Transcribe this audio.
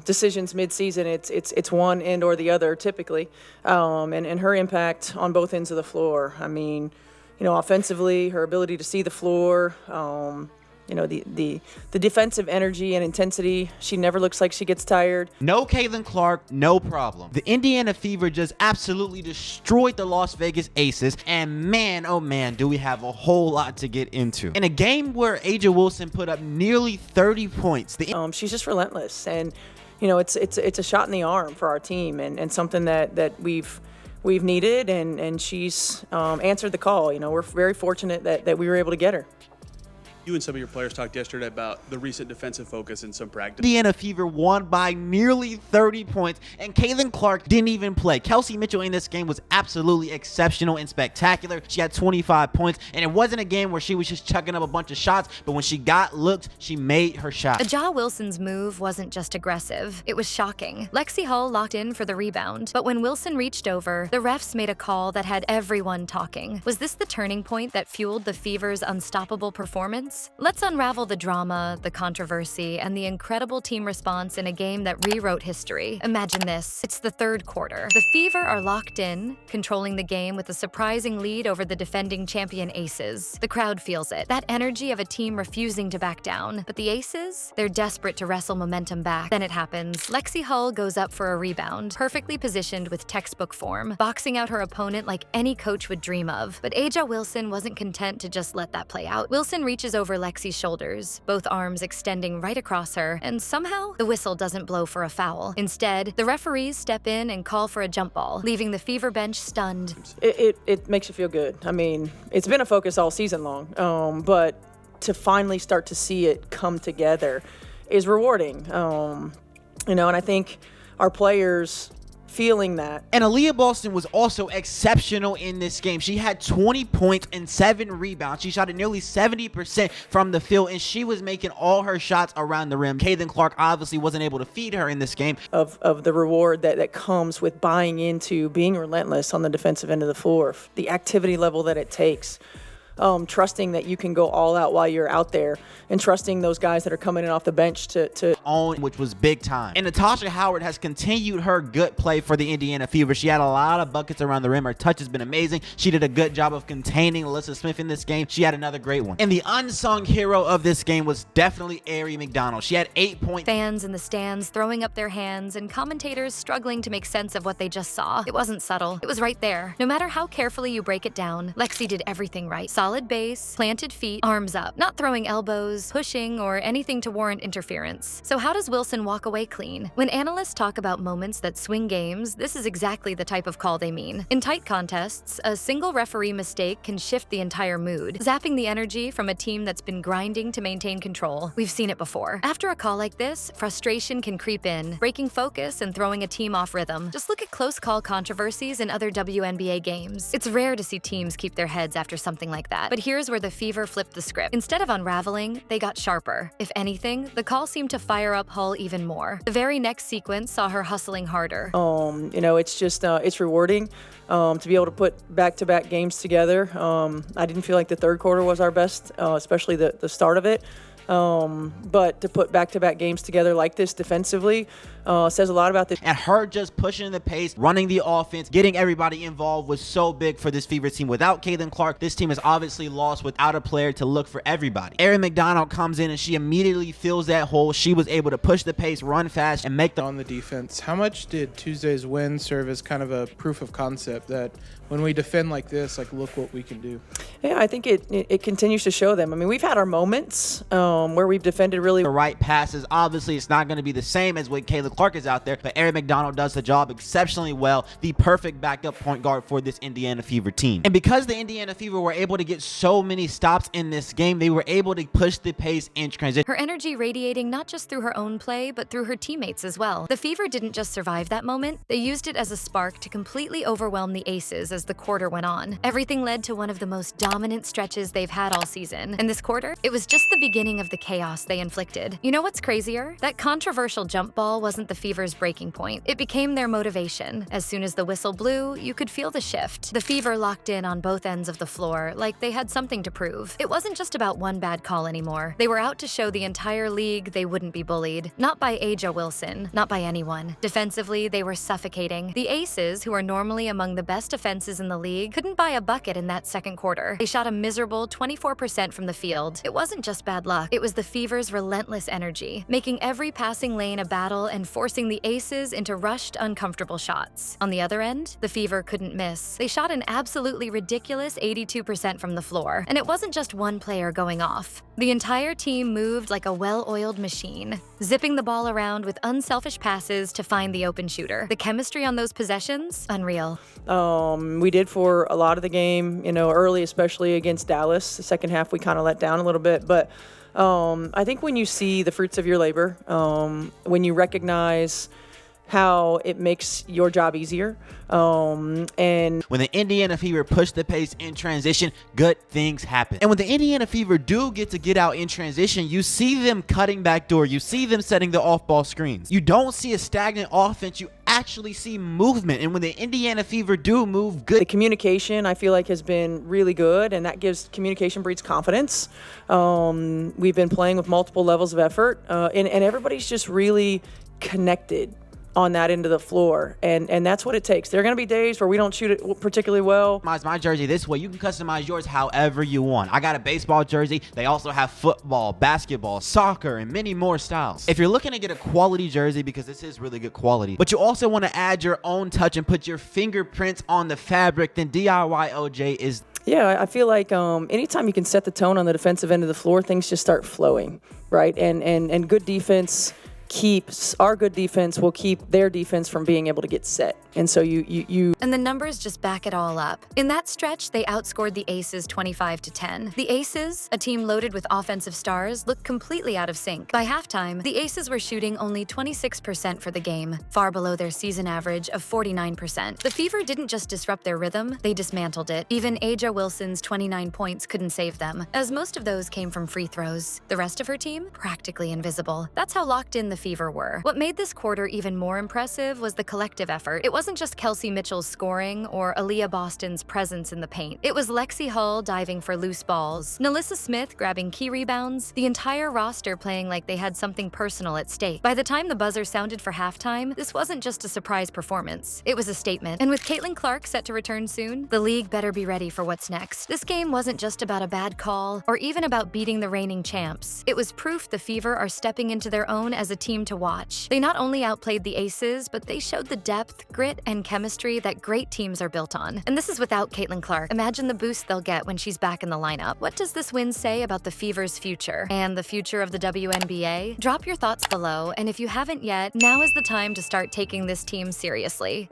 decisions mid-season. It's one end or the other typically, and her impact on both ends of the floor. I mean, offensively, her ability to see the floor. The defensive energy and intensity. She never looks like she gets tired. No Caitlin Clark, no problem. The Indiana Fever just absolutely destroyed the Las Vegas Aces, and man, oh man, do we have a whole lot to get into. In a game where A'ja Wilson put up nearly 30 points. She's just relentless, and it's a shot in the arm for our team, and something that we've needed, and she's answered the call. We're very fortunate that we were able to get her. You and some of your players talked yesterday about the recent defensive focus in some practice. Indiana Fever won by nearly 30 points, and Caitlin Clark didn't even play. Kelsey Mitchell in this game was absolutely exceptional and spectacular. She had 25 points, and it wasn't a game where she was just chucking up a bunch of shots, but when she got looked, she made her shot. A'ja Wilson's move wasn't just aggressive, it was shocking. Lexie Hull locked in for the rebound, but when Wilson reached over, the refs made a call that had everyone talking. Was this the turning point that fueled the Fever's unstoppable performance? Let's unravel the drama, the controversy, and the incredible team response in a game that rewrote history. Imagine this. It's the third quarter. The Fever are locked in, controlling the game with a surprising lead over the defending champion Aces. The crowd feels it. That energy of a team refusing to back down. But the Aces? They're desperate to wrestle momentum back. Then it happens. Lexie Hull goes up for a rebound, perfectly positioned with textbook form, boxing out her opponent like any coach would dream of. But A'ja Wilson wasn't content to just let that play out. Wilson reaches over Lexie's shoulders, both arms extending right across her, and somehow the whistle doesn't blow for a foul. Instead, the referees step in and call for a jump ball, leaving the Fever bench stunned. It makes you feel good. I mean, it's been a focus all season long, but to finally start to see it come together is rewarding. And I think our players feeling that. And Aaliyah Boston was also exceptional in this game. She had 20 points and 7 rebounds. She shot at nearly 70% from the field, and she was making all her shots around the rim. Caitlin Clark obviously wasn't able to feed her in this game. Of the reward that comes with buying into being relentless on the defensive end of the floor, the activity level that it takes. Trusting that you can go all out while you're out there, and trusting those guys that are coming in off the bench to own, which was big time. And Natasha Howard has continued her good play for the Indiana Fever. She had a lot of buckets around the rim. Her touch has been amazing. She did a good job of containing Alyssa Smith in this game. She had another great one. And the unsung hero of this game was definitely Aari McDonald. She had 8 points. Fans in the stands throwing up their hands, and commentators struggling to make sense of what they just saw. It wasn't subtle. It was right there. No matter how carefully you break it down, Lexie did everything right. Solid base, planted feet, arms up, not throwing elbows, pushing, or anything to warrant interference. So how does Wilson walk away clean? When analysts talk about moments that swing games, this is exactly the type of call they mean. In tight contests, a single referee mistake can shift the entire mood, zapping the energy from a team that's been grinding to maintain control. We've seen it before. After a call like this, frustration can creep in, breaking focus and throwing a team off rhythm. Just look at close call controversies in other WNBA games. It's rare to see teams keep their heads after something like that. But here's where the Fever flipped the script. Instead of unraveling, they got sharper. If anything, the call seemed to fire up Hull even more. The very next sequence saw her hustling harder. It's just it's rewarding to be able to put back-to-back games together. I didn't feel like the third quarter was our best, especially the start of it. But to put back-to-back games together like this defensively says a lot about this. And her just pushing the pace, running the offense, getting everybody involved was so big for this Fever team. Without Caitlin Clark, this team is obviously lost without a player to look for everybody. Aari McDonald comes in and she immediately fills that hole. She was able to push the pace, run fast, and make the... On the defense, how much did Tuesday's win serve as kind of a proof of concept that when we defend like this, like, look what we can do? Yeah, I think it continues to show them. I mean, we've had our moments where we've defended really the right passes. Obviously, it's not going to be the same as when Caitlin Clark is out there, but Aari McDonald does the job exceptionally well. The perfect backup point guard for this Indiana Fever team. And because the Indiana Fever were able to get so many stops in this game, they were able to push the pace in transition. Her energy radiating not just through her own play, but through her teammates as well. The Fever didn't just survive that moment, they used it as a spark to completely overwhelm the Aces as the quarter went on. Everything led to one of the most dominant stretches they've had all season. And this quarter, it was just the beginning of of the chaos they inflicted. You know what's crazier? That controversial jump ball wasn't the Fever's breaking point. It became their motivation. As soon as the whistle blew, you could feel the shift. The Fever locked in on both ends of the floor, like they had something to prove. It wasn't just about one bad call anymore. They were out to show the entire league they wouldn't be bullied. Not by Aja Wilson, not by anyone. Defensively, they were suffocating. The Aces, who are normally among the best defenses in the league, couldn't buy a bucket in that second quarter. They shot a miserable 24% from the field. It wasn't just bad luck. It was the Fever's relentless energy, making every passing lane a battle and forcing the Aces into rushed, uncomfortable shots. On the other end, the Fever couldn't miss. They shot an absolutely ridiculous 82% from the floor, and it wasn't just one player going off. The entire team moved like a well-oiled machine, zipping the ball around with unselfish passes to find the open shooter. The chemistry on those possessions, unreal. We did for a lot of the game, early, especially against Dallas. The second half, we kind of let down a little bit, but I think when you see the fruits of your labor, when you recognize how it makes your job easier. And when the Indiana Fever push the pace in transition, good things happen. And when the Indiana Fever do get out in transition, you see them cutting backdoor. You see them setting the off-ball screens. You don't see a stagnant offense. You actually see movement. And when the Indiana Fever do move, good. The communication, I feel like, has been really good, and that communication breeds confidence. We've been playing with multiple levels of effort, and everybody's just really connected on that end of the floor, and that's what it takes. There are going to be days where we don't shoot it particularly well. Customize my jersey this way. You can customize yours however you want. I got a baseball jersey. They also have football, basketball, soccer, and many more styles. If you're looking to get a quality jersey, because this is really good quality, but you also want to add your own touch and put your fingerprints on the fabric, then DIY OJ is. Yeah, I feel like anytime you can set the tone on the defensive end of the floor, things just start flowing, right? And good defense our good defense will keep their defense from being able to get set. And so you And the numbers just back it all up. In that stretch, they outscored the Aces 25-10. The Aces, a team loaded with offensive stars, looked completely out of sync. By halftime, the Aces were shooting only 26% for the game, far below their season average of 49%. The Fever didn't just disrupt their rhythm, they dismantled it. Even Aja Wilson's 29 points couldn't save them, as most of those came from free throws. The rest of her team, practically invisible. That's how locked in the Fever were. What made this quarter even more impressive was the collective effort. It wasn't just Kelsey Mitchell's scoring or Aaliyah Boston's presence in the paint. It was Lexie Hull diving for loose balls, Nalissa Smith grabbing key rebounds, the entire roster playing like they had something personal at stake. By the time the buzzer sounded for halftime, this wasn't just a surprise performance. It was a statement. And with Caitlin Clark set to return soon, the league better be ready for what's next. This game wasn't just about a bad call or even about beating the reigning champs. It was proof the Fever are stepping into their own as a team to watch. They not only outplayed the Aces, but they showed the depth, grit, and chemistry that great teams are built on. And this is without Caitlin Clark. Imagine the boost they'll get when she's back in the lineup. What does this win say about the Fever's future and the future of the WNBA? Drop your thoughts below, and if you haven't yet, now is the time to start taking this team seriously.